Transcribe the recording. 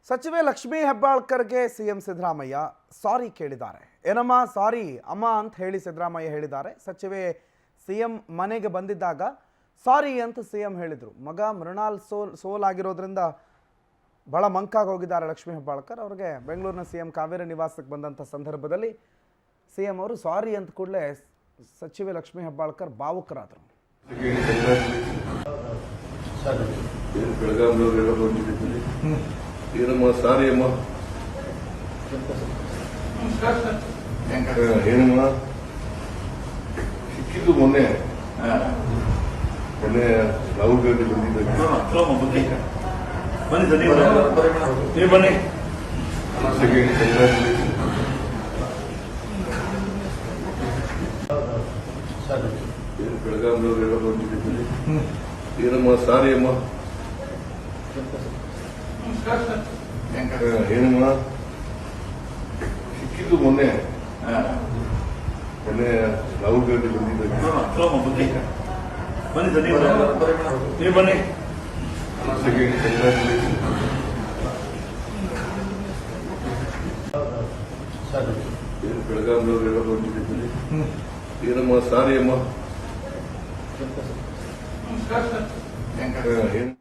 ಸಚಿವೆ ಲಕ್ಷ್ಮೀ ಹೆಬ್ಬಾಳ್ಕರ್ಗೆ ಸಿಎಂ ಸಿದ್ದರಾಮಯ್ಯ ಸಾರಿ ಕೇಳಿದ್ದಾರೆ. ಏನಮ್ಮ ಸಾರಿ ಅಮ್ಮ ಅಂತ ಹೇಳಿ ಸಿದ್ದರಾಮಯ್ಯ ಹೇಳಿದ್ದಾರೆ. ಸಚಿವೆ ಸಿಎಂ ಮನೆಗೆ ಬಂದಿದ್ದಾಗ ಸಾರಿ ಅಂತ ಸಿಎಂ ಹೇಳಿದರು. ಮಗ ಮೃಣಾಲ್ ಸೋಲಾಗಿರೋದ್ರಿಂದ ಬಹಳ ಮಂಕಾಗಿ ಹೋಗಿದ್ದಾರೆ ಲಕ್ಷ್ಮೀ ಹೆಬ್ಬಾಳ್ಕರ್. ಅವ್ರಿಗೆ ಬೆಂಗಳೂರಿನ ಸಿಎಂ ಕಾವೇರಿ ನಿವಾಸಕ್ಕೆ ಬಂದಂಥ ಸಂದರ್ಭದಲ್ಲಿ ಸಿಎಂ ಅವರು ಸಾರಿ ಅಂತ ಕೂಡಲೇ ಸಚಿವೆ ಲಕ್ಷ್ಮೀ ಹೆಬ್ಬಾಳ್ಕರ್ ಭಾವುಕರಾದರು. ಏನಮ್ಮ ಸಾರಿ ಅಮ್ಮ ಏನಮ್ಮ ಸಿಕ್ಕಿದ್ದು ಮೊನ್ನೆ ರಾಹುಲ್ ಗಾಂಧಿ ಬಂದಿದ್ದಾಗ ಬನ್ನಿ ಬೆಳಗಾವಿನವರೆಲ್ಲ ಬಂದಿದ್ದೀವಿ. ಏನಮ್ಮ ಸಾರಿ ಅಮ್ಮ ಏನಮ್ಮ ಸಿಕ್ಕಿದ್ದು ಮೊನ್ನೆ ರಾಹುಲ್ ಗಾಂಧಿ ಬಂದಿದ್ದಾಗ ಬನ್ನಿ ಬೆಳಗಾವಿನವರೆಲ್ಲ ಬಂದಿದ್ದೀವಿ. ಏನಮ್ಮ ಸಾರಿ ಅಮ್ಮ ಏನು